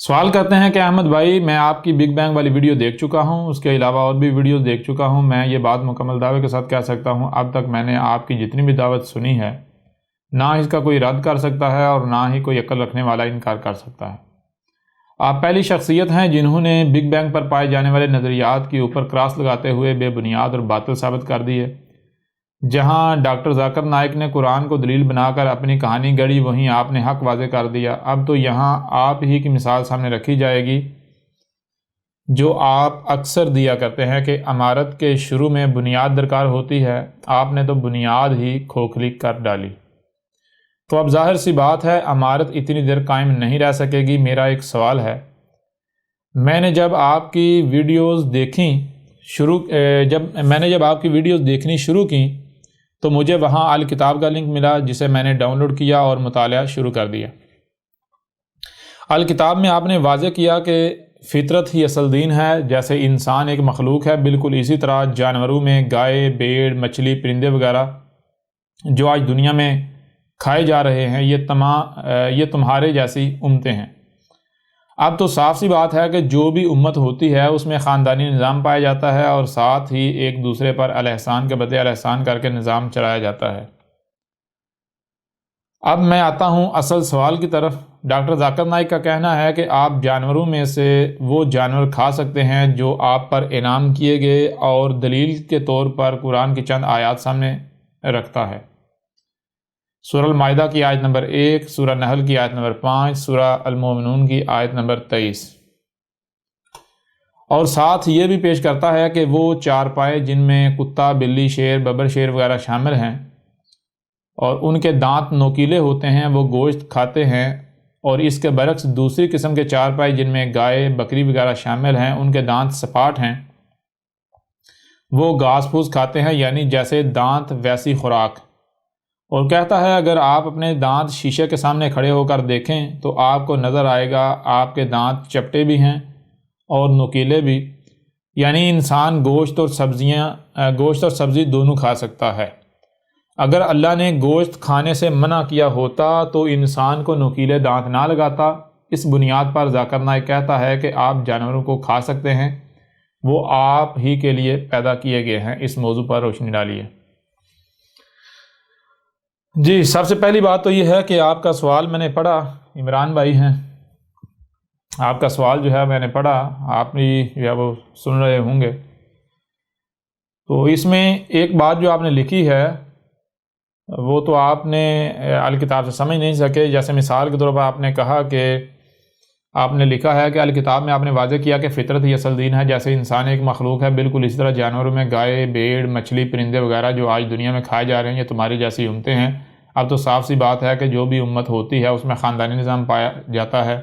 سوال کرتے ہیں کہ احمد بھائی میں آپ کی بگ بینگ والی ویڈیو دیکھ چکا ہوں، اس کے علاوہ اور بھی ویڈیوز دیکھ چکا ہوں، میں یہ بات مکمل دعوے کے ساتھ کہہ سکتا ہوں اب تک میں نے آپ کی جتنی بھی دعوت سنی ہے نہ اس کا کوئی رد کر سکتا ہے اور نہ ہی کوئی عقل رکھنے والا انکار کر سکتا ہے۔ آپ پہلی شخصیت ہیں جنہوں نے بگ بینگ پر پائے جانے والے نظریات کے اوپر کراس لگاتے ہوئے بے بنیاد اور باطل ثابت کر دیے۔ جہاں ڈاکٹر ذاکر نائک نے قرآن کو دلیل بنا کر اپنی کہانی گڑھی، وہیں آپ نے حق واضح کر دیا۔ اب تو یہاں آپ ہی کی مثال سامنے رکھی جائے گی جو آپ اکثر دیا کرتے ہیں کہ عمارت کے شروع میں بنیاد درکار ہوتی ہے، آپ نے تو بنیاد ہی کھوکھلی کر ڈالی۔ تو اب ظاہر سی بات ہے عمارت اتنی دیر قائم نہیں رہ سکے گی۔ میرا ایک سوال ہے، میں نے جب آپ کی ویڈیوز دیکھنی شروع کی تو مجھے وہاں الکتاب کا لنک ملا جسے میں نے ڈاؤن لوڈ کیا اور مطالعہ شروع کر دیا۔ الکتاب میں آپ نے واضح کیا کہ فطرت ہی اصل دین ہے، جیسے انسان ایک مخلوق ہے بالکل اسی طرح جانوروں میں گائے، بھیڑ، مچھلی، پرندے وغیرہ جو آج دنیا میں کھائے جا رہے ہیں یہ تمہارے جیسی امتیں ہیں۔ اب تو صاف سی بات ہے کہ جو بھی امت ہوتی ہے اس میں خاندانی نظام پایا جاتا ہے اور ساتھ ہی ایک دوسرے پر الاحسان کے بدلے الاحسان کر کے نظام چلایا جاتا ہے۔ اب میں آتا ہوں اصل سوال کی طرف۔ ڈاکٹر ذاکر نائک کا کہنا ہے کہ آپ جانوروں میں سے وہ جانور کھا سکتے ہیں جو آپ پر انعام کیے گئے اور دلیل کے طور پر قرآن کی چند آیات سامنے رکھتا ہے۔ سورہ المائدہ کی آیت نمبر 1، سورہ نحل کی آیت نمبر 5، سورہ المومنون کی آیت نمبر 23، اور ساتھ یہ بھی پیش کرتا ہے کہ وہ چار پائے جن میں کتا، بلی، شیر، ببر شیر وغیرہ شامل ہیں اور ان کے دانت نوکیلے ہوتے ہیں، وہ گوشت کھاتے ہیں، اور اس کے برعکس دوسری قسم کے چار پائے جن میں گائے، بکری وغیرہ شامل ہیں، ان کے دانت سپاٹ ہیں، وہ گھاس پھوس کھاتے ہیں، یعنی جیسے دانت ویسی خوراک۔ اور کہتا ہے اگر آپ اپنے دانت شیشے کے سامنے کھڑے ہو کر دیکھیں تو آپ کو نظر آئے گا آپ کے دانت چپٹے بھی ہیں اور نوکیلے بھی، یعنی انسان گوشت اور سبزی دونوں کھا سکتا ہے۔ اگر اللہ نے گوشت کھانے سے منع کیا ہوتا تو انسان کو نوکیلے دانت نہ لگاتا۔ اس بنیاد پر ذاکر نائک کہتا ہے کہ آپ جانوروں کو کھا سکتے ہیں، وہ آپ ہی کے لیے پیدا کیے گئے ہیں۔ اس موضوع پر روشنی ڈالیے۔ جی، سب سے پہلی بات تو یہ ہے کہ آپ کا سوال میں نے پڑھا، عمران بھائی ہیں، آپ کا سوال جو ہے میں نے پڑھا، آپ بھی جو ہے وہ سن رہے ہوں گے۔ تو اس میں ایک بات جو آپ نے لکھی ہے وہ تو آپ نے الکتاب سے سمجھ نہیں سکے۔ جیسے مثال کے طور پر آپ نے کہا کہ آپ نے لکھا ہے کہ الکتاب میں آپ نے واضح کیا کہ فطرت ہی اصل دین ہے، جیسے انسان ایک مخلوق ہے بالکل اسی طرح جانوروں میں گائے، بھیڑ، مچھلی، پرندے وغیرہ جو آج دنیا میں کھائے جا رہے ہیں یہ تمہاری جیسی امتیں ہیں۔ اب تو صاف سی بات ہے کہ جو بھی امت ہوتی ہے اس میں خاندانی نظام پایا جاتا ہے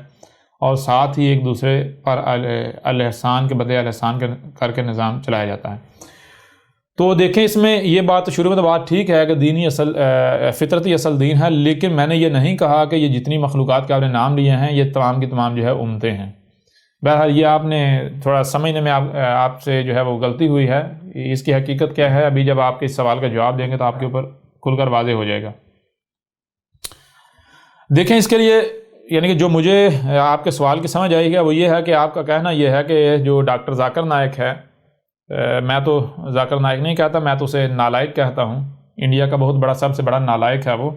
اور ساتھ ہی ایک دوسرے پر الاحسان کے بدلے الاحسان کر کے نظام چلایا جاتا ہے۔ تو دیکھیں اس میں یہ بات شروع میں تو بات ٹھیک ہے کہ فطرتی اصل دین ہے، لیکن میں نے یہ نہیں کہا کہ یہ جتنی مخلوقات کے آپ نے نام لیے ہیں یہ تمام کی تمام جو ہے امتیں ہیں۔ بہرحال یہ آپ نے تھوڑا سمجھنے میں آپ سے جو ہے وہ غلطی ہوئی ہے۔ اس کی حقیقت کیا ہے ابھی جب آپ کے اس سوال کا جواب دیں گے تو آپ کے اوپر کھل کر واضح ہو جائے گا۔ دیکھیں اس کے لیے یعنی کہ جو مجھے آپ کے سوال کی سمجھ آئی ہے وہ یہ ہے کہ آپ کا کہنا یہ ہے کہ جو ڈاکٹر ذاکر نائک ہے، میں تو ذاکر نائک نہیں کہتا، میں تو اسے نالائق کہتا ہوں، انڈیا کا بہت بڑا سب سے بڑا نالائق ہے وہ۔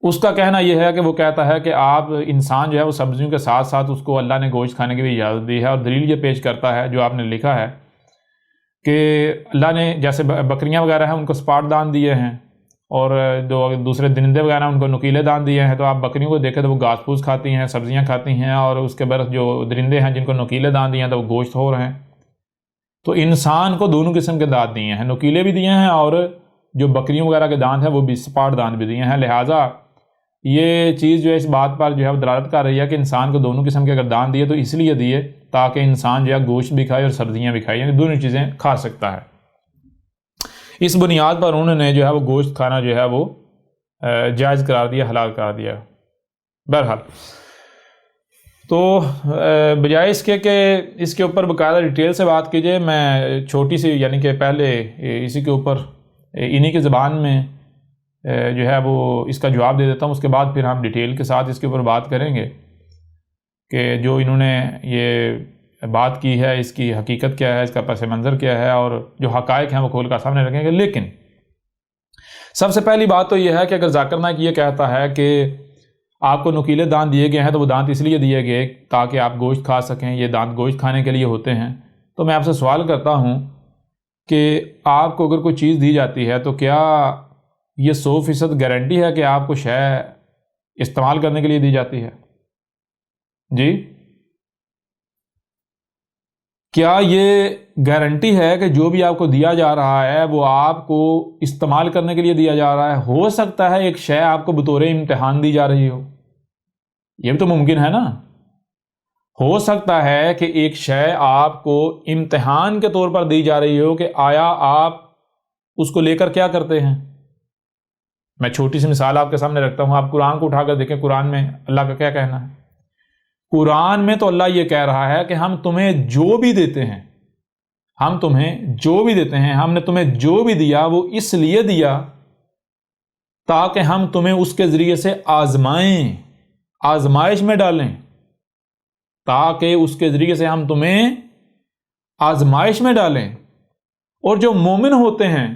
اس کا کہنا یہ ہے کہ وہ کہتا ہے کہ آپ انسان جو ہے وہ سبزیوں کے ساتھ ساتھ اس کو اللہ نے گوشت کھانے کی بھی اجازت دی ہے، اور دلیل یہ پیش کرتا ہے جو آپ نے لکھا ہے کہ اللہ نے جیسے بکریاں وغیرہ ہیں ان کو سپاٹ دان دیے ہیں اور جو دوسرے درندے وغیرہ ان کو نکیلے دان دیے ہیں، تو آپ بکریوں کو دیکھیں تو وہ گھاس پھوس کھاتی ہیں، سبزیاں کھاتی ہیں، اور اس کے برعکس جو درندے ہیں جن کو نکیلے دان دیے ہیں تو وہ گوشت ہو رہے ہیں۔ تو انسان کو دونوں قسم کے دانت دیے ہیں، نکیلے بھی دیے ہیں اور جو بکریوں وغیرہ کے دانت ہیں وہ بھی سپاٹ دانت بھی دیے ہیں۔ لہٰذا یہ چیز جو ہے اس بات پر جو ہے دلالت کر رہی ہے کہ انسان کو دونوں قسم کے اگر دانت دیے تو اس لیے دیے تاکہ انسان جو ہے گوشت بھی کھائے اور سبزیاں بھی کھائے، یعنی دونوں چیزیں کھا سکتا ہے۔ اس بنیاد پر انہوں نے جو ہے وہ گوشت کھانا جو ہے وہ جائز قرار دیا، حلال قرار دیا۔ بہرحال تو بجائے اس کے کہ اس کے اوپر باقاعدہ ڈیٹیل سے بات کیجیے، میں چھوٹی سی یعنی کہ پہلے اسی کے اوپر انہی کی زبان میں جو ہے وہ اس کا جواب دے دیتا ہوں، اس کے بعد پھر ہم ڈیٹیل کے ساتھ اس کے اوپر بات کریں گے کہ جو انہوں نے یہ بات کی ہے اس کی حقیقت کیا ہے، اس کا پس منظر کیا ہے، اور جو حقائق ہیں وہ کھول کر سامنے رکھیں گے۔ لیکن سب سے پہلی بات تو یہ ہے کہ اگر ذاکر نائک یہ کہتا ہے کہ آپ کو نکیلے دانت دیے گئے ہیں تو وہ دانت اس لیے دیے گئے تاکہ آپ گوشت کھا سکیں، یہ دانت گوشت کھانے کے لیے ہوتے ہیں، تو میں آپ سے سوال کرتا ہوں کہ آپ کو اگر کوئی چیز دی جاتی ہے تو کیا یہ 100% گارنٹی ہے کہ آپ کو شے استعمال کرنے کے لیے دی جاتی ہے؟ جی، کیا یہ گارنٹی ہے کہ جو بھی آپ کو دیا جا رہا ہے وہ آپ کو استعمال کرنے کے لیے دیا جا رہا ہے؟ ہو سکتا ہے ایک شے آپ کو بطور امتحان دی جا رہی ہو، یہ بھی تو ممکن ہے نا۔ ہو سکتا ہے کہ ایک شے آپ کو امتحان کے طور پر دی جا رہی ہو کہ آیا آپ اس کو لے کر کیا کرتے ہیں۔ میں چھوٹی سی مثال آپ کے سامنے رکھتا ہوں، آپ قرآن کو اٹھا کر دیکھیں، قرآن میں اللہ کا کیا کہنا ہے۔ قرآن میں تو اللہ یہ کہہ رہا ہے کہ ہم تمہیں جو بھی دیتے ہیں، ہم نے تمہیں جو بھی دیا وہ اس لیے دیا تاکہ ہم تمہیں اس کے ذریعے سے آزمائیں، آزمائش میں ڈالیں، تاکہ اس کے ذریعے سے ہم تمہیں آزمائش میں ڈالیں۔ اور جو مومن ہوتے ہیں،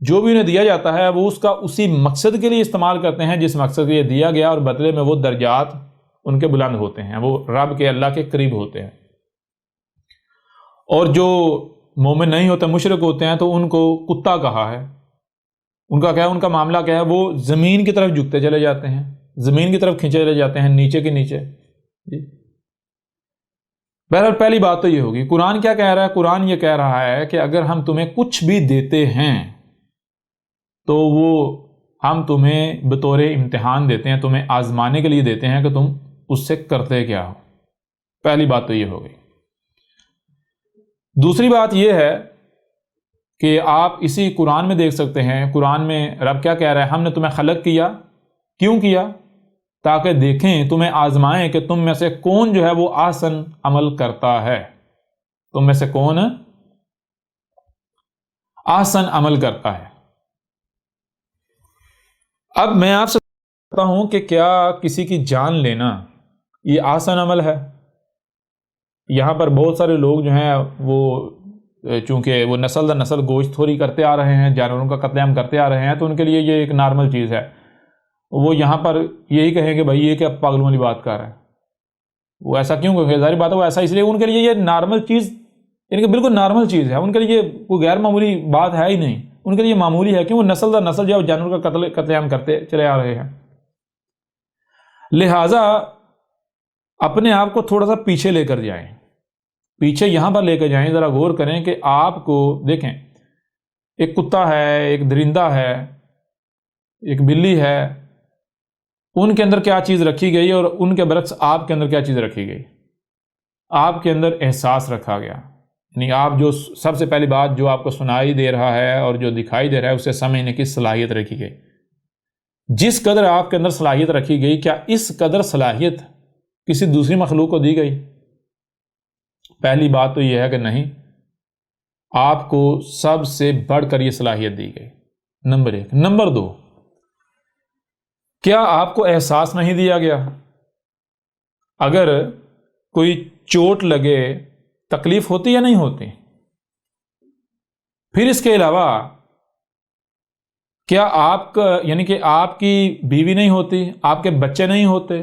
جو بھی انہیں دیا جاتا ہے وہ اس کا اسی مقصد کے لیے استعمال کرتے ہیں جس مقصد کے لیے دیا گیا، اور بدلے میں وہ درجات ان کے بلند ہوتے ہیں، وہ رب کے اللہ کے قریب ہوتے ہیں۔ اور جو مومن نہیں ہوتے، مشرک ہوتے ہیں، تو ان کو کتا کہا ہے۔ ان کا کیا ہے، ان کا معاملہ کیا ہے، وہ زمین کی طرف جھکتے چلے جاتے ہیں، زمین کی طرف کھینچے چلے جاتے ہیں، نیچے کے نیچے۔ جی، بہرحال پہلی بات تو یہ ہوگی، قرآن کیا کہہ رہا ہے؟ قرآن یہ کہہ رہا ہے کہ اگر ہم تمہیں کچھ بھی دیتے ہیں تو وہ ہم تمہیں بطور امتحان دیتے ہیں، تمہیں آزمانے کے لیے دیتے ہیں کہ تم اس سے کرتے کیا ہو۔ پہلی بات تو یہ ہو گئی۔ دوسری بات یہ ہے کہ آپ اسی قرآن میں دیکھ سکتے ہیں، قرآن میں رب کیا کہہ رہا ہے، ہم نے تمہیں خلق کیا، کیوں کیا؟ تاکہ دیکھیں، تمہیں آزمائیں کہ تم میں سے کون جو ہے وہ احسن عمل کرتا ہے، تم میں سے کون احسن عمل کرتا ہے۔ اب میں آپ سے پوچھتا ہوں کہ کیا کسی کی جان لینا یہ آسان عمل ہے؟ یہاں پر بہت سارے لوگ جو ہیں وہ چونکہ وہ نسل در نسل گوشت خوری کرتے آ رہے ہیں، جانوروں کا قتل عام کرتے آ رہے ہیں، تو ان کے لیے یہ ایک نارمل چیز ہے۔ وہ یہاں پر یہی کہیں کہ بھائی یہ کیا پاگلوں والی بات کر رہا ہے، وہ ایسا کیوں کہ ظاہر بات ہے وہ ایسا اس لیے، ان کے لیے یہ نارمل چیز یعنی کہ بالکل نارمل چیز ہے، ان کے لیے کوئی غیر معمولی بات ہے ہی نہیں، ان کے لیے معمولی ہے کہ وہ نسل در نسل جو جانوروں کا قتل عام کرتے چلے آ رہے ہیں۔ لہٰذا اپنے آپ کو تھوڑا سا پیچھے لے کر جائیں، پیچھے یہاں پر لے کر جائیں، ذرا غور کریں کہ آپ کو دیکھیں، ایک کتا ہے، ایک درندہ ہے، ایک بلی ہے، ان کے اندر کیا چیز رکھی گئی اور ان کے برعکس آپ کے اندر کیا چیز رکھی گئی؟ آپ کے اندر احساس رکھا گیا، یعنی آپ جو سب سے پہلی بات جو آپ کو سنائی دے رہا ہے اور جو دکھائی دے رہا ہے اسے سمجھنے کی صلاحیت رکھی گئی۔ جس قدر آپ کے اندر صلاحیت رکھی گئی، کیا اس قدر صلاحیت کسی دوسری مخلوق کو دی گئی؟ پہلی بات تو یہ ہے کہ نہیں، آپ کو سب سے بڑھ کر یہ صلاحیت دی گئی، نمبر 1۔ نمبر 2، کیا آپ کو احساس نہیں دیا گیا؟ اگر کوئی چوٹ لگے تکلیف ہوتی یا نہیں ہوتی؟ پھر اس کے علاوہ کیا آپ کا یعنی کہ آپ کی بیوی نہیں ہوتی، آپ کے بچے نہیں ہوتے؟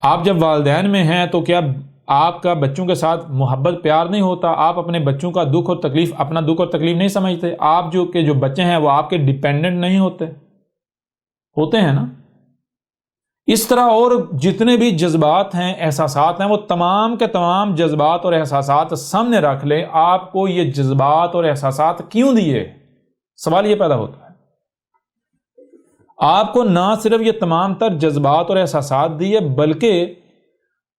آپ جب والدین میں ہیں تو کیا آپ کا بچوں کے ساتھ محبت پیار نہیں ہوتا؟ آپ اپنے بچوں کا دکھ اور تکلیف اپنا دکھ اور تکلیف نہیں سمجھتے؟ آپ جو بچے ہیں وہ آپ کے ڈیپینڈنٹ نہیں ہوتے ہیں نا؟ اس طرح اور جتنے بھی جذبات ہیں، احساسات ہیں، وہ تمام کے تمام جذبات اور احساسات سامنے رکھ لیں، آپ کو یہ جذبات اور احساسات کیوں دیے؟ سوال یہ پیدا ہوتا ہے۔ آپ کو نہ صرف یہ تمام تر جذبات اور احساسات دیے، بلکہ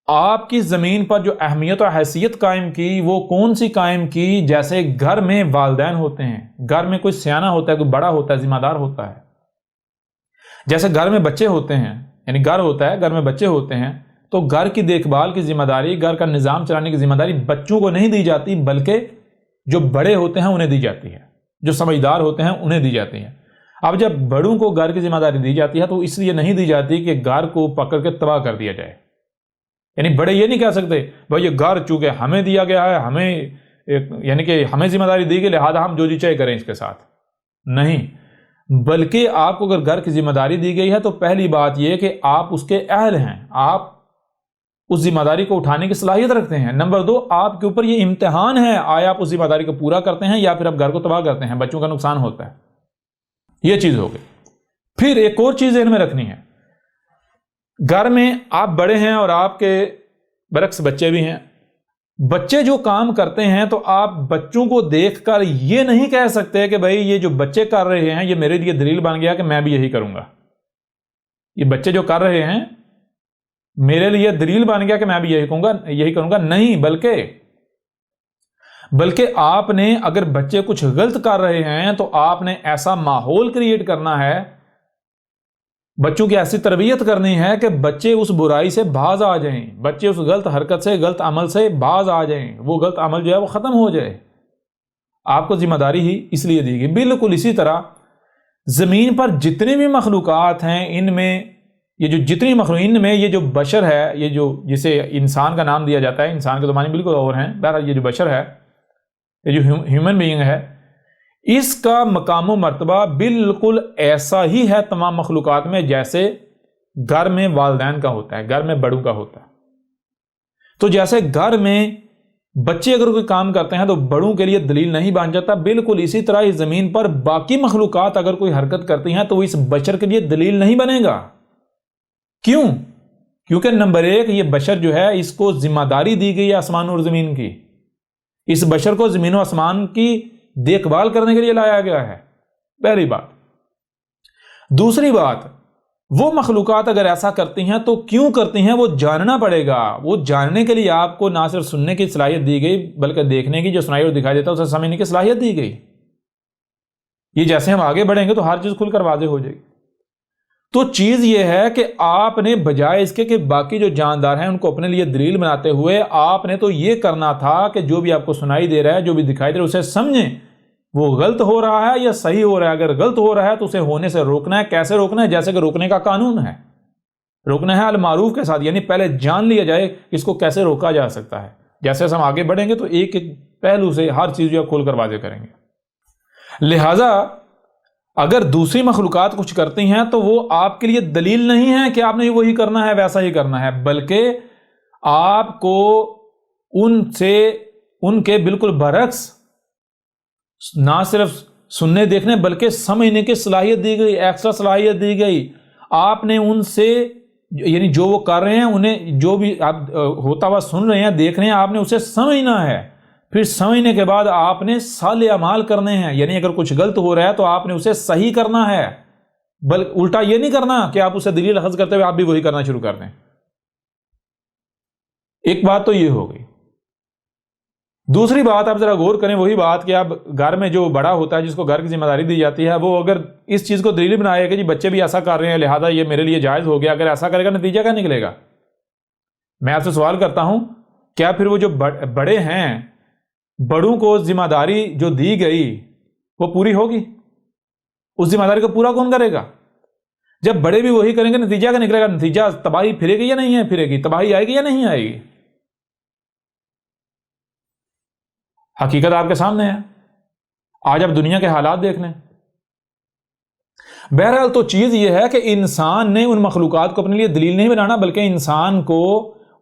آپ کی زمین پر جو اہمیت اور حیثیت قائم کی وہ کون سی قائم کی؟ جیسے گھر میں والدین ہوتے ہیں، گھر میں کوئی سیانہ ہوتا ہے، کوئی بڑا ہوتا ہے، ذمہ دار ہوتا ہے، جیسے گھر میں بچے ہوتے ہیں، یعنی گھر ہوتا ہے، گھر میں بچے ہوتے ہیں، تو گھر کی دیکھ بھال کی ذمہ داری، گھر کا نظام چلانے کی ذمہ داری بچوں کو نہیں دی جاتی، بلکہ جو بڑے ہوتے ہیں انہیں دی جاتی ہے، جو سمجھدار ہوتے ہیں انہیں دی جاتی ہے۔ اب جب بڑوں کو گھر کی ذمہ داری دی جاتی ہے تو اس لیے نہیں دی جاتی کہ گھر کو پکڑ کے تباہ کر دیا جائے، یعنی بڑے یہ نہیں کہہ سکتے بھائی یہ گھر چونکہ ہمیں دیا گیا ہے، ہمیں یعنی کہ ہمیں ذمہ داری دی گئی لہذا ہم جو جی چاہے کریں اس کے ساتھ، نہیں، بلکہ آپ کو اگر گھر کی ذمہ داری دی گئی ہے تو پہلی بات یہ کہ آپ اس کے اہل ہیں، آپ اس ذمہ داری کو اٹھانے کی صلاحیت رکھتے ہیں۔ نمبر 2، آپ کے اوپر یہ امتحان ہے، آیا آپ اس ذمہ داری کو پورا کرتے ہیں یا پھر آپ گھر کو تباہ کرتے ہیں، بچوں کا نقصان ہوتا ہے۔ یہ چیز ہو گئی۔ پھر ایک اور چیز ذہن میں رکھنی ہے، گھر میں آپ بڑے ہیں اور آپ کے برعکس بچے بھی ہیں، بچے جو کام کرتے ہیں تو آپ بچوں کو دیکھ کر یہ نہیں کہہ سکتے کہ بھائی یہ جو بچے کر رہے ہیں یہ میرے لیے دلیل بن گیا کہ میں بھی یہی کروں گا، یہ بچے جو کر رہے ہیں میرے لیے دلیل بن گیا کہ میں بھی یہی کروں گا، نہیں، بلکہ آپ نے اگر بچے کچھ غلط کر رہے ہیں تو آپ نے ایسا ماحول کریٹ کرنا ہے، بچوں کی ایسی تربیت کرنی ہے کہ بچے اس برائی سے باز آ جائیں، بچے اس غلط حرکت سے، غلط عمل سے باز آ جائیں، وہ غلط عمل جو ہے وہ ختم ہو جائے۔ آپ کو ذمہ داری ہی اس لیے دی گئی۔ بالکل اسی طرح زمین پر جتنی بھی مخلوقات ہیں ان میں ان میں یہ جو بشر ہے، یہ جو جسے انسان کا نام دیا جاتا ہے، انسان کے تو معنی بالکل اور ہیں، بہرحال یہ جو بشر ہے، یہ جو ہیومن بینگ ہے، اس کا مقام و مرتبہ بالکل ایسا ہی ہے تمام مخلوقات میں جیسے گھر میں والدین کا ہوتا ہے، گھر میں بڑوں کا ہوتا ہے۔ تو جیسے گھر میں بچے اگر کوئی کام کرتے ہیں تو بڑوں کے لیے دلیل نہیں بن جاتا، بالکل اسی طرح اس زمین پر باقی مخلوقات اگر کوئی حرکت کرتی ہیں تو وہ اس بشر کے لیے دلیل نہیں بنے گا۔ کیوں؟ کیونکہ نمبر 1، یہ بشر جو ہے اس کو ذمہ داری دی گئی ہے آسمان اور زمین کی، اس بشر کو زمین و آسمان کی دیکھ بھال کرنے کے لیے لایا گیا ہے، پہلی بات۔ دوسری بات، وہ مخلوقات اگر ایسا کرتی ہیں تو کیوں کرتی ہیں وہ جاننا پڑے گا، وہ جاننے کے لیے آپ کو نہ صرف سننے کی صلاحیت دی گئی بلکہ دیکھنے کی، جو سنائی اور دکھائی دیتا ہے اسے سمجھنے کی صلاحیت دی گئی۔ یہ جیسے ہم آگے بڑھیں گے تو ہر چیز کھل کر واضح ہو جائے گی۔ تو چیز یہ ہے کہ آپ نے بجائے اس کے کہ باقی جو جاندار ہیں ان کو اپنے لیے دلیل بناتے ہوئے، آپ نے تو یہ کرنا تھا کہ جو بھی آپ کو سنائی دے رہا ہے، جو بھی دکھائی دے رہا ہے، اسے سمجھیں وہ غلط ہو رہا ہے یا صحیح ہو رہا ہے۔ اگر غلط ہو رہا ہے تو اسے ہونے سے روکنا ہے۔ کیسے روکنا ہے؟ جیسے کہ روکنے کا قانون ہے، روکنا ہے المعروف کے ساتھ، یعنی پہلے جان لیا جائے اس کو کیسے روکا جا سکتا ہے۔ جیسے ہم آگے بڑھیں گے تو ایک ایک پہلو سے ہر چیز جو کھول کر واضح کریں گے۔ لہذا اگر دوسری مخلوقات کچھ کرتی ہیں تو وہ آپ کے لیے دلیل نہیں ہے کہ آپ نے وہی کرنا ہے، ویسا ہی کرنا ہے، بلکہ آپ کو ان کے بالکل برعکس نہ صرف سننے دیکھنے بلکہ سمجھنے کی صلاحیت دی گئی، ایکسٹرا صلاحیت دی گئی۔ آپ نے ان سے، یعنی جو وہ کر رہے ہیں انہیں، جو بھی آپ ہوتا ہوا سن رہے ہیں، دیکھ رہے ہیں، آپ نے اسے سمجھنا ہے۔ پھر سمجھنے کے بعد آپ نے صالح اعمال کرنے ہیں، یعنی اگر کچھ غلط ہو رہا ہے تو آپ نے اسے صحیح کرنا ہے، بلکہ الٹا یہ نہیں کرنا کہ آپ اسے دلیل اخذ کرتے ہوئے آپ بھی وہی کرنا شروع کر دیں۔ ایک بات تو یہ ہو گئی۔ دوسری بات آپ ذرا غور کریں، وہی بات کہ اب گھر میں جو بڑا ہوتا ہے، جس کو گھر کی ذمہ داری دی جاتی ہے، وہ اگر اس چیز کو دلیل بنائے کہ جی بچے بھی ایسا کر رہے ہیں لہذا یہ میرے لیے جائز ہو گیا، اگر ایسا کرے گا نتیجہ کیا نکلے گا؟ میں آپ سے سوال کرتا ہوں، کیا پھر وہ جو بڑے ہیں، بڑوں کو ذمہ داری جو دی گئی وہ پوری ہوگی؟ اس ذمہ داری کو پورا کون کرے گا؟ جب بڑے بھی وہی کریں گے نتیجہ کیا نکلے گا؟ نتیجہ تباہی پھرے گی یا نہیں ہے پھرے گی؟ تباہی آئے گی یا نہیں آئے گی؟ حقیقت آپ کے سامنے ہے۔ آج آپ دنیا کے حالات دیکھ لیں۔ بہرحال تو چیز یہ ہے کہ انسان نے ان مخلوقات کو اپنے لیے دلیل نہیں بنانا، بلکہ انسان کو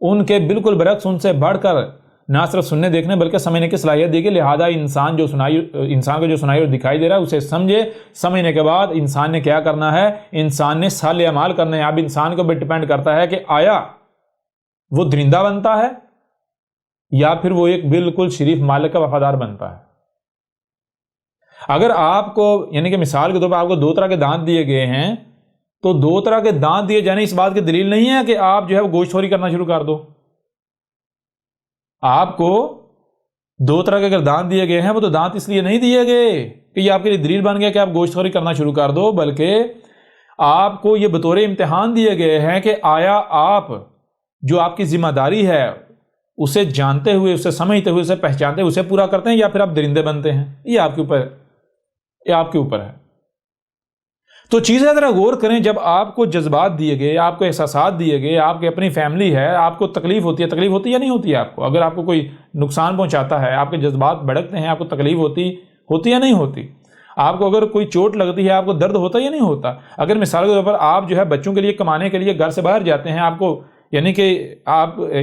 ان کے بالکل برعکس، ان سے بڑھ کر نہ صرف سننے دیکھنے بلکہ سمجھنے کی صلاحیت دی گئی۔ لہذا انسان کو جو سنائی اور دکھائی دے رہا ہے اسے سمجھے، سمجھنے کے بعد انسان نے کیا کرنا ہے؟ انسان نے صالح اعمال کرنے ہیں۔ اب انسان کو بھی ڈیپینڈ کرتا ہے کہ آیا وہ درندہ بنتا ہے یا پھر وہ ایک بالکل شریف مالک کا وفادار بنتا ہے۔ اگر آپ کو، یعنی کہ مثال کے طور پر آپ کو 2 طرح کے دانت دیے گئے ہیں، تو 2 طرح کے دانت دیے جانے اس بات کی دلیل نہیں ہے کہ آپ جو ہے وہ گوشت خوری کرنا شروع کر دو۔ آپ کو 2 طرح کے اگر دانت دیے گئے ہیں، وہ تو دانت اس لیے نہیں دیے گئے کہ یہ آپ کے لیے دلیل بن گیا کہ آپ گوشت خوری کرنا شروع کر دو، بلکہ آپ کو یہ بطور امتحان دیے گئے ہیں کہ آیا آپ جو آپ کی ذمہ داری ہے اسے جانتے ہوئے، اسے سمجھتے ہوئے، اسے پہچانتے ہوئے اسے پورا کرتے ہیں یا پھر آپ درندے بنتے ہیں۔ یہ آپ کے اوپر ہے۔ تو چیزیں ذرا غور کریں، جب آپ کو جذبات دیے گئے، آپ کو احساسات دیے گئے، آپ کی اپنی فیملی ہے، آپ کو تکلیف ہوتی ہے یا نہیں ہوتی ہے؟ آپ کو اگر آپ کو کوئی نقصان پہنچاتا ہے، آپ کے جذبات بھڑکتے ہیں، آپ کو تکلیف ہوتی یا نہیں ہوتی؟ آپ کو اگر کوئی چوٹ لگتی ہے، آپ کو درد ہوتا یا نہیں ہوتا؟ اگر مثال کے طور پر آپ جو ہے بچوں کے لیے کمانے کے لیے گھر سے باہر جاتے ہیں، آپ کو یعنی کہ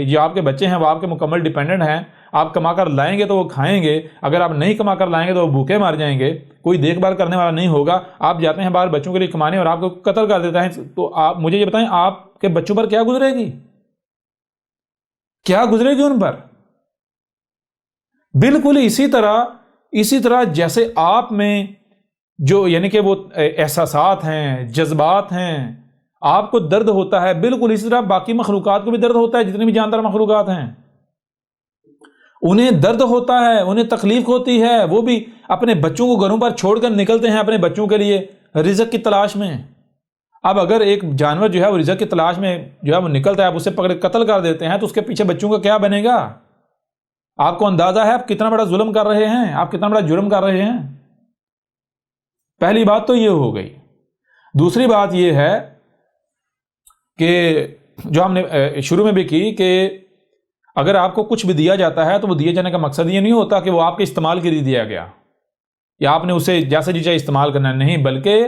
جو آپ کے بچے ہیں وہ آپ کے مکمل ڈیپینڈنٹ ہیں، آپ کما کر لائیں گے تو وہ کھائیں گے، اگر آپ نہیں کما کر لائیں گے تو وہ بھوکے مار جائیں گے، کوئی دیکھ بھال کرنے والا نہیں ہوگا، آپ جاتے ہیں باہر بچوں کے لیے کمانے اور آپ کو قتل کر دیتا ہے، تو آپ مجھے یہ بتائیں آپ کے بچوں پر کیا گزرے گی؟ کیا گزرے گی ان پر؟ بالکل اسی طرح جیسے آپ میں جو یعنی کہ وہ احساسات ہیں، جذبات ہیں، آپ کو درد ہوتا ہے، بالکل اسی طرح باقی مخلوقات کو بھی درد ہوتا ہے، جتنی بھی جاندار مخلوقات ہیں انہیں درد ہوتا ہے، انہیں تکلیف ہوتی ہے، وہ بھی اپنے بچوں کو گھروں پر چھوڑ کر نکلتے ہیں اپنے بچوں کے لیے رزق کی تلاش میں۔ اب اگر ایک جانور جو ہے وہ رزق کی تلاش میں جو ہے وہ نکلتا ہے، آپ اسے پکڑ قتل کر دیتے ہیں، تو اس کے پیچھے بچوں کا کیا بنے گا؟ آپ کو اندازہ ہے آپ کتنا بڑا ظلم کر رہے ہیں، آپ کتنا بڑا جرم کر رہے ہیں؟ پہلی بات تو یہ ہو گئی۔ دوسری بات یہ ہے کہ جو ہم نے شروع میں بھی کی کہ اگر آپ کو کچھ بھی دیا جاتا ہے تو وہ دیے جانے کا مقصد یہ نہیں ہوتا کہ وہ آپ کے استعمال کے لیے دیا گیا یا آپ نے اسے جیسے جی چاہے استعمال کرنا، نہیں، بلکہ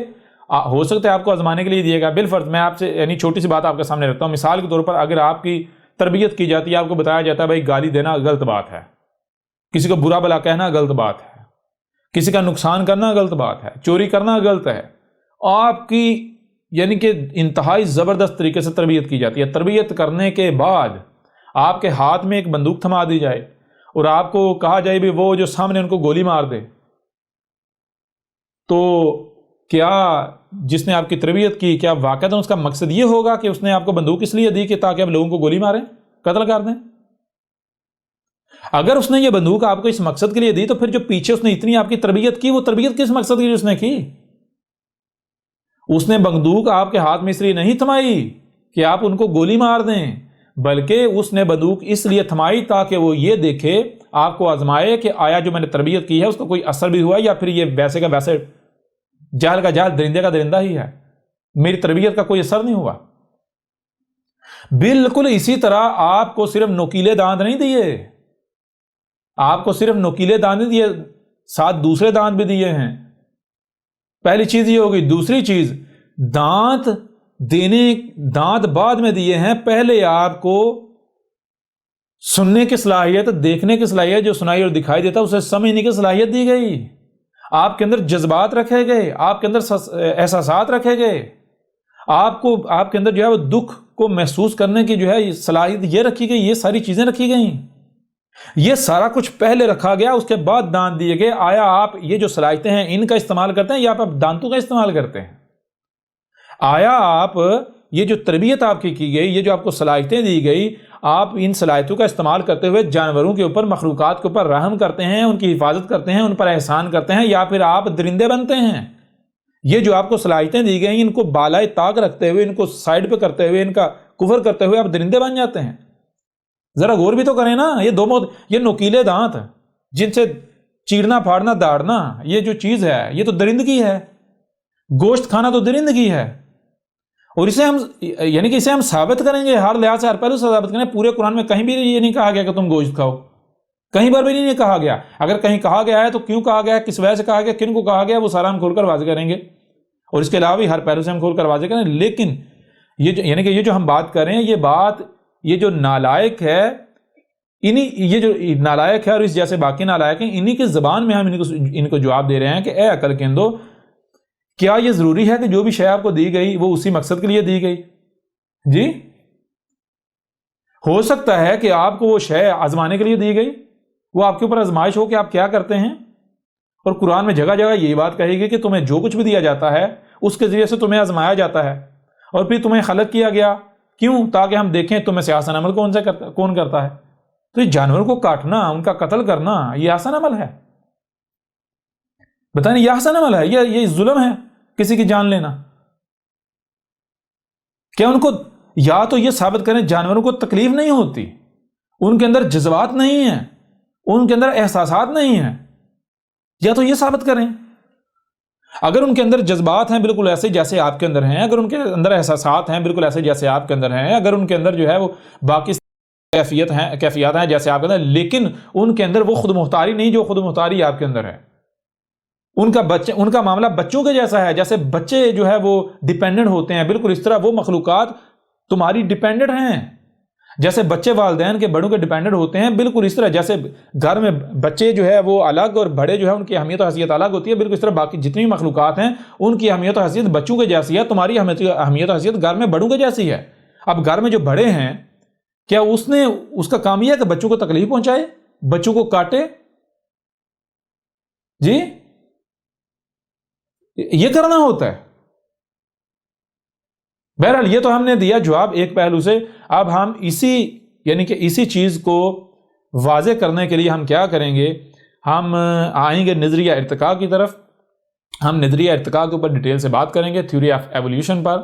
ہو سکتا ہے آپ کو آزمانے کے لیے دیا گیا۔ بالفرض میں آپ سے یعنی چھوٹی سی بات آپ کے سامنے رکھتا ہوں، مثال کے طور پر اگر آپ کی تربیت کی جاتی ہے، آپ کو بتایا جاتا ہے بھائی گالی دینا غلط بات ہے، کسی کو برا بھلا کہنا غلط بات ہے، کسی کا نقصان کرنا غلط بات ہے، چوری کرنا غلط ہے، آپ کی یعنی کہ انتہائی زبردست طریقے سے تربیت کی جاتی ہے۔ تربیت کرنے کے بعد آپ کے ہاتھ میں ایک بندوق تھما دی جائے اور آپ کو کہا جائے بھی وہ جو سامنے ان کو گولی مار دے، تو کیا جس نے آپ کی تربیت کی، کیا واقعتاً اس کا مقصد یہ ہوگا کہ اس نے آپ کو بندوق اس لیے دی کہ تاکہ آپ لوگوں کو گولی ماریں، قتل کر دیں؟ اگر اس نے یہ بندوق آپ کو اس مقصد کے لیے دی تو پھر جو پیچھے اس نے اتنی آپ کی تربیت کی، وہ تربیت کس مقصد کے لیے اس نے کی؟ اس نے بندوق آپ کے ہاتھ میں اس لیے نہیں تھمائی کہ آپ ان کو گولی مار دیں، بلکہ اس نے بندوق اس لیے تھمائی تاکہ وہ یہ دیکھے، آپ کو آزمائے کہ آیا جو میں نے تربیت کی ہے اس کا کوئی اثر بھی ہوا یا پھر یہ ویسے کا ویسے جال کا جال درندے کا درندہ ہی ہے، میری تربیت کا کوئی اثر نہیں ہوا۔ بالکل اسی طرح آپ کو صرف نوکیلے دانت نہیں دیے، آپ کو صرف نوکیلے دانت نہیں دیے، ساتھ دوسرے دانت بھی دیے ہیں۔ پہلی چیز یہ ہوگی۔ دوسری چیز، دانت بعد میں دیے ہیں، پہلے آپ کو سننے کی صلاحیت، دیکھنے کی صلاحیت، جو سنائی اور دکھائی دیتا اسے سمجھنے کی صلاحیت دی گئی، آپ کے اندر جذبات رکھے گئے، آپ کے اندر احساسات رکھے گئے، آپ کے اندر جو ہے وہ دکھ کو محسوس کرنے کی جو ہے صلاحیت یہ رکھی گئی، یہ ساری چیزیں رکھی گئیں، یہ سارا کچھ پہلے رکھا گیا، اس کے بعد دانت دیے گئے۔ آیا آپ یہ جو صلاحیتیں ہیں ان کا استعمال کرتے ہیں یا آپ دانتوں کا استعمال کرتے ہیں؟ آیا آپ یہ جو تربیت آپ کی گئی، یہ جو آپ کو صلاحیتیں دی گئی، آپ ان صلاحیتوں کا استعمال کرتے ہوئے جانوروں کے اوپر، مخلوقات کے اوپر رحم کرتے ہیں، ان کی حفاظت کرتے ہیں، ان پر احسان کرتے ہیں، یا پھر آپ درندے بنتے ہیں؟ یہ جو آپ کو صلاحیتیں دی گئی ان کو بالائے طاق رکھتے ہوئے، ان کو سائڈ پہ کرتے ہوئے، ان کا کفر کرتے ہوئے آپ درندے بن جاتے ہیں؟ ذرا غور بھی تو کریں نا۔ یہ نوکیلے دانت جن سے چیرنا پھاڑنا داڑنا، یہ جو چیز ہے یہ تو درندگی ہے، گوشت کھانا تو درندگی ہے، اور اسے ہم ثابت کریں گے، ہر لحاظ سے ہر پہلو سے ثابت کریں۔ پورے قرآن میں کہیں بھی یہ نہیں کہا گیا کہ تم گوشت کھاؤ، کہیں پر بھی نہیں کہا گیا۔ اگر کہیں کہا گیا ہے تو کیوں کہا گیا ہے، کس وجہ سے کہا گیا، کن کو کہا گیا، وہ سارا ہم کھول کر واضح کریں گے، اور اس کے علاوہ بھی ہر پہلو سے ہم کھول کر واضح کریں۔ لیکن یہ جو ہم بات کر رہے ہیں، یہ جو نالائق ہے، یہ جو نالائق ہے اور اس جیسے باقی نالائق ہیں، انہی کی زبان میں ہم ان کو جواب دے رہے ہیں کہ اے عقل کے اندھو، کیا یہ ضروری ہے کہ جو بھی شے آپ کو دی گئی وہ اسی مقصد کے لیے دی گئی؟ جی، ہو سکتا ہے کہ آپ کو وہ شے آزمانے کے لیے دی گئی، وہ آپ کے اوپر آزمائش ہو کہ آپ کیا کرتے ہیں، اور قرآن میں جگہ جگہ یہی بات کہی گئی کہ تمہیں جو کچھ بھی دیا جاتا ہے اس کے ذریعے سے تمہیں آزمایا جاتا ہے، اور پھر تمہیں خلق کیا گیا، کیوں؟ تاکہ ہم دیکھیں تمہیں سے آسان عمل کون کرتا ہے۔ تو یہ جانوروں کو کاٹنا، ان کا قتل کرنا، یہ آسان عمل ہے؟ بتائیں، یہ آسان عمل ہے؟ یہ ظلم ہے کسی کی جان لینا؟ کیا ان کو یا تو یہ ثابت کریں جانوروں کو تکلیف نہیں ہوتی، ان کے اندر جذبات نہیں ہیں، ان کے اندر احساسات نہیں ہیں، یا تو یہ ثابت کریں۔ اگر ان کے اندر جذبات ہیں بالکل ایسے جیسے آپ کے اندر ہیں، اگر ان کے اندر احساسات ہیں بالکل ایسے جیسے آپ کے اندر ہیں، اگر ان کے اندر جو ہے وہ باقی کیفیات ہیں جیسے آپ کے اندر، لیکن ان کے اندر وہ خود مختاری نہیں جو خود مختاری آپ کے اندر ہے، ان کا معاملہ بچوں کے جیسا ہے، جیسے بچے جو ہے وہ ڈیپینڈنٹ ہوتے ہیں، بالکل اس طرح وہ مخلوقات تمہاری ڈیپینڈنٹ ہیں، جیسے بچے والدین کے بڑوں کے ڈیپینڈنٹ ہوتے ہیں، بالکل اس طرح جیسے گھر میں بچے جو ہے وہ الگ اور بڑے جو ہے ان کی اہمیت و حیثیت الگ ہوتی ہے، بالکل اس طرح باقی جتنی مخلوقات ہیں ان کی اہمیت و حیثیت بچوں کے جیسی ہے، تمہاری اہمیت و حیثیت گھر میں بڑوں کے جیسی ہے۔ اب گھر میں جو بڑے ہیں، کیا اس کا کام یہ ہے کہ بچوں کو تکلیف پہنچائے، بچوں کو کاٹے؟ جی یہ کرنا ہوتا ہے۔ بہرحال یہ تو ہم نے دیا جواب ایک پہلو سے، اب ہم اسی چیز کو واضح کرنے کے لیے ہم کیا کریں گے، ہم آئیں گے نظریہ ارتقاء کی طرف۔ ہم نظریہ ارتقاء کے اوپر ڈیٹیل سے بات کریں گے، تھیوری آف ایولیوشن پر۔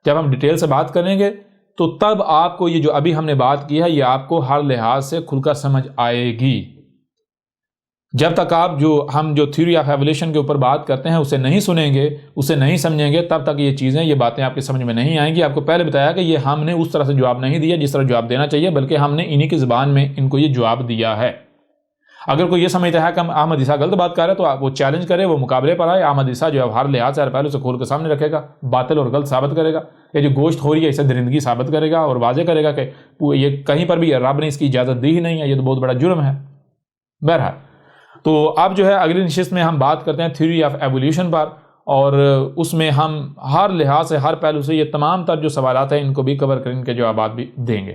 جب ہم ڈیٹیل سے بات کریں گے تو تب آپ کو یہ جو ابھی ہم نے بات کی ہے یہ آپ کو ہر لحاظ سے کھل کر سمجھ آئے گی۔ جب تک ہم جو تھیوری آف ایولیوشن کے اوپر بات کرتے ہیں اسے نہیں سنیں گے، اسے نہیں سمجھیں گے، تب تک یہ باتیں آپ کی سمجھ میں نہیں آئیں گی۔ آپ کو پہلے بتایا کہ یہ ہم نے اس طرح سے جواب نہیں دیا جس طرح جواب دینا چاہیے، بلکہ ہم نے انہی کی زبان میں ان کو یہ جواب دیا ہے۔ اگر کوئی یہ سمجھتا ہے کہ احمد عیسیٰ غلط بات کر رہے تو وہ چیلنج کرے، وہ مقابلے پر آئے۔ احمد عیسیٰ جو ہے ہر لحاظ سے ہر پہلو سے کھول کے سامنے رکھے گا، باطل اور غلط ثابت کرے گا، یہ جو گوشت خوری ہے اسے درندگی ثابت کرے گا اور واضح کرے گا کہ یہ کہیں پر بھی رب نے اس کی اجازت دی ہی نہیں ہے، یہ تو بہت بڑا جرم ہے۔ بہرحال تو اب جو ہے اگلی نشست میں ہم بات کرتے ہیں تھیوری آف ایولیوشن پر، اور اس میں ہم ہر لحاظ سے ہر پہلو سے یہ تمام تر جو سوالات ہیں ان کو بھی کور کریں، ان کے جوابات بھی دیں گے۔